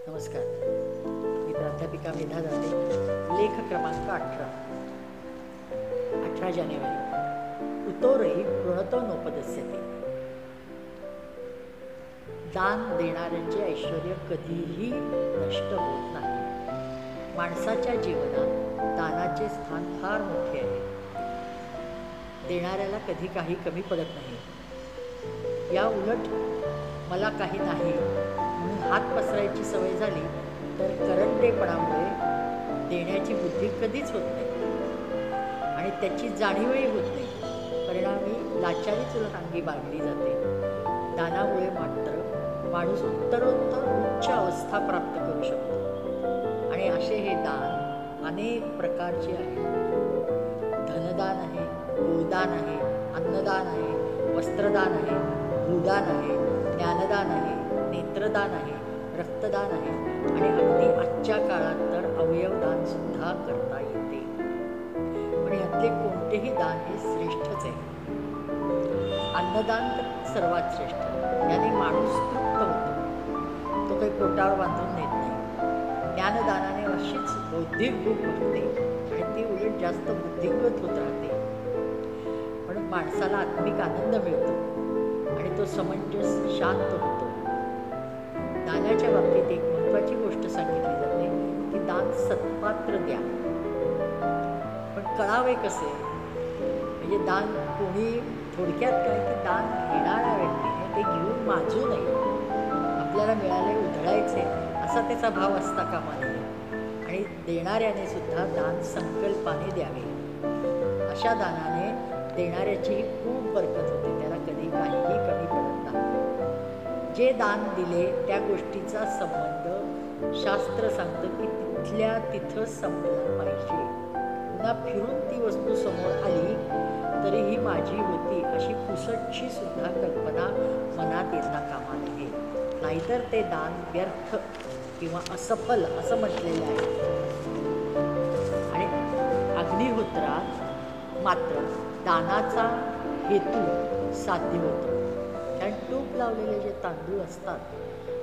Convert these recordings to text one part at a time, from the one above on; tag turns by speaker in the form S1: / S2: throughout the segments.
S1: नमस्कार. मी प्राध्यापिका मेधा जाते. लेख क्रमांक 18 जानेवारी. उतोरई प्रणतो नोपदस्यते. दान देणाऱ्यांचे ऐश्वर्य कधीही नष्ट होत नाही. माणसाच्या जीवनात दानाचे स्थान फार मोठे आहे. देणाऱ्याला कधी काही कमी पडत नाही. या उलट मला काही नाही म्हणून हात पसरायची सवय झाली तर करंटेपणामुळे देण्याची बुद्धी कधीच होत नाही आणि त्याची जाणीवही होत नाही. परिणामी लाचारीच उलट अंगी बाळगली जाते. दानामुळे मात्र माणूस उत्तरोत्तर उच्च अवस्था प्राप्त करू शकतो आणि असे हे दान अनेक प्रकारचे आहे. धनदान आहे, गोदान आहे, अन्नदान आहे, वस्त्रदान आहे, भूदान आहे, ज्ञानदान आहे, नेत्रदान आहे, रक्तदान आहे आणि अगदी आजच्या काळात तर अवयवदान सुद्धा करता येते. पण यातले कोणतेही दान हे श्रेष्ठच आहे. अन्नदान तर सर्वात श्रेष्ठ. याने माणूस तृप्त होतो, तो काही पोटावर बांधून नेत नाही. ज्ञानदानाने अशीच बौद्धिक भूक भरते आणि ती उलट जास्त बुद्धिंगत होत राहते. पण माणसाला आत्मिक आनंद मिळतो आणि तो समंजस शांत होतो. दानाच्या बाबतीत एक महत्त्वाची गोष्ट सांगितली जाते की दान सत्पात्र द्या. पण कळावे कसे? म्हणजे दान कोणी थोडक्यात काय की दान घेणाऱ्या व्यक्तीने ते घेऊन माजू नये. आपल्याला मिळाले उधळायचे असा त्याचा भाव असता कामा नये आणि देणाऱ्याने सुद्धा दान संकल्पाने द्यावे. अशा दानाने देणाऱ्याचीही खूप बरकत होते. त्याला कधी काहीही कमी पडत नाही. जे दान दिले त्या गोष्टीचा संबंध शास्त्र सांगतं की तिथल्या तिथं संपला पाहिजे. पुन्हा फिरून ती वस्तू समोर आली तरीही माझी होती अशी पुसटची सुद्धा कल्पना मनात येता कामा नये. नाहीतर ते दान व्यर्थ किंवा असफल असं म्हटलेलं आहे. आणि अग्निहोत्रात मात्र दानाचा हेतू साध्य होतो. कारण तूप लावलेले जे तांदूळ असतात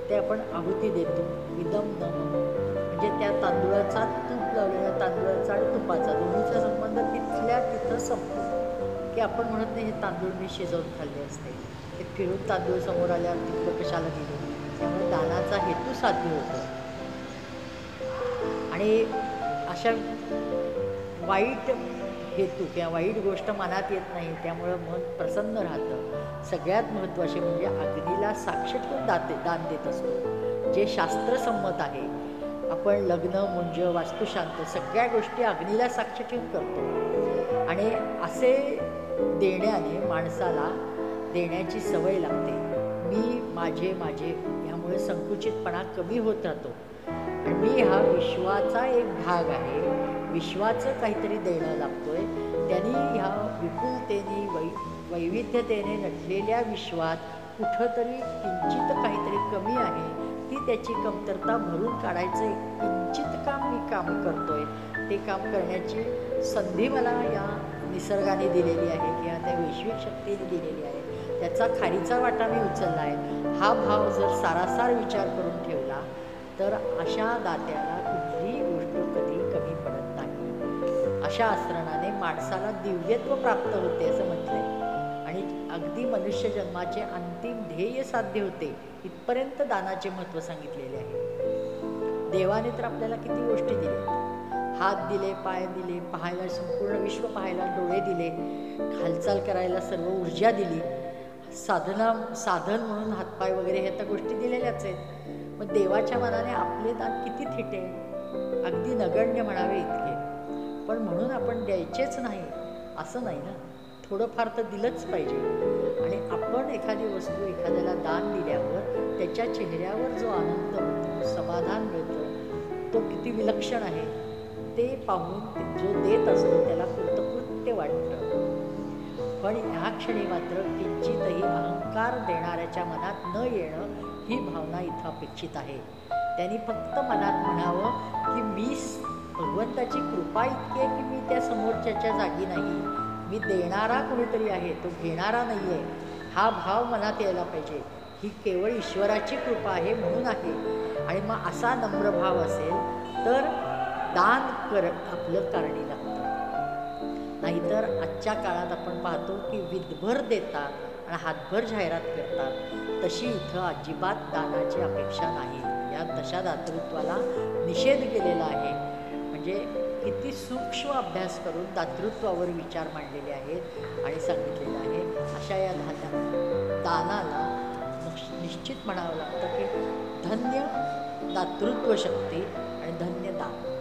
S1: ते आपण आहुती देतो विदम न म्हणजे त्या तांदूळाचा, तूप लावलेल्या तांदूळाचा आणि तुपाचा दोन्हीचा संबंध तिथल्या तिथं संपतो की आपण म्हणत नाही हे तांदूळ मी शिजवून खाल्ले असते, ते फिरून तांदूळ समोर आल्यावर तिथं कशाला गेले. त्यामुळे दानाचा हेतू साध्य होतो. आणि अशा वाईट हेतू किंवा वाईट गोष्ट मनात येत नाही. त्यामुळं मन प्रसन्न राहतं. सगळ्यात महत्त्वाचे म्हणजे अग्नीला साक्ष ठेवून दान देत असतो, जे शास्त्रसंमत आहे. आपण लग्न, मुंज, वास्तुशांत सगळ्या गोष्टी अग्नीला साक्ष ठेवून करतो आणि असे देण्याने माणसाला देण्याची सवय लागते. मी, माझे ह्यामुळे संकुचितपणा कमी होत राहतो आणि मी हा विश्वाचा एक भाग आहे. विश्वाचं काहीतरी देणं लागतोय. त्यांनी ह्या विपुलतेने वैविध्यतेने नटलेल्या विश्वात कुठंतरी किंचित काहीतरी कमी आहे. ती त्याची कमतरता भरून काढायचं किंचित काम मी काम करतोय. ते काम करण्याची संधी मला या निसर्गाने दिलेली आहे किंवा त्या वैश्विक शक्तीने दिलेली आहे. त्याचा खारीचा वाटा मी उचलला आहे. हा भाव जर सारासार विचार करून ठेवला तर अशा दात्याला कुठलीही गोष्ट कधी कमी पडत नाही. अशा आचरणाने माणसाला दिव्यत्व प्राप्त होते असं म्हटलंय आणि अगदी मनुष्य जन्माचे अंतिम ध्येय साध्य होते. इथपर्यंत दानाचे महत्त्व सांगितलेले आहे. देवाने तर आपल्याला किती गोष्टी दिल्या. हात दिले, पाय दिले, पाहायला संपूर्ण विश्व पाहायला डोळे दिले, हालचाल करायला सर्व ऊर्जा दिली, साधन म्हणून हातपाय वगैरे ह्या तर गोष्टी दिलेल्याच आहेत. मग देवाच्या मनाने आपले दान किती थिटे, अगदी नगण्य म्हणावे इतके. पण म्हणून आपण द्यायचेच नाही असं नाही ना. थोडंफार तर दिलंच पाहिजे. आणि आपण एखादी वस्तू एखाद्याला दान दिल्यावर त्याच्या चेहऱ्यावर जो आनंद होतो, समाधान मिळतं, तो किती विलक्षण आहे ते पाहून जो देत असतो त्याला कृतकृत्य वाटतं. पण ह्या क्षणी मात्र किंचितही अहंकार देणाऱ्याच्या मनात न येणं ही भावना इथं अपेक्षित आहे. त्यांनी फक्त मनात म्हणावं की मी भगवंताची कृपा इतकी आहे की मी त्या समोरच्याच्या जागी नाही, मी देणारा कोणीतरी आहे, तो घेणारा नाही आहे. हा भाव मनात यायला पाहिजे. ही केवळ ईश्वराची कृपा आहे म्हणून आहे. आणि मग असा नम्र भाव असेल तर दान आपलं कारणी लागतं. नाहीतर आजच्या काळात आपण पाहतो की विधभर देतात आणि हातभर जाहिरात करतात. तशी इथं अजिबात दानाची अपेक्षा नाही. या तशा दातृत्वाला निषेध केलेला आहे. म्हणजे किती सूक्ष्म अभ्यास करून दातृत्वावर विचार मांडलेले आहेत आणि सांगितलेलं आहे. अशा या दानाला निश्चित म्हणावं लागतं की धन्य दातृत्व शक्ती आणि धन्य दान.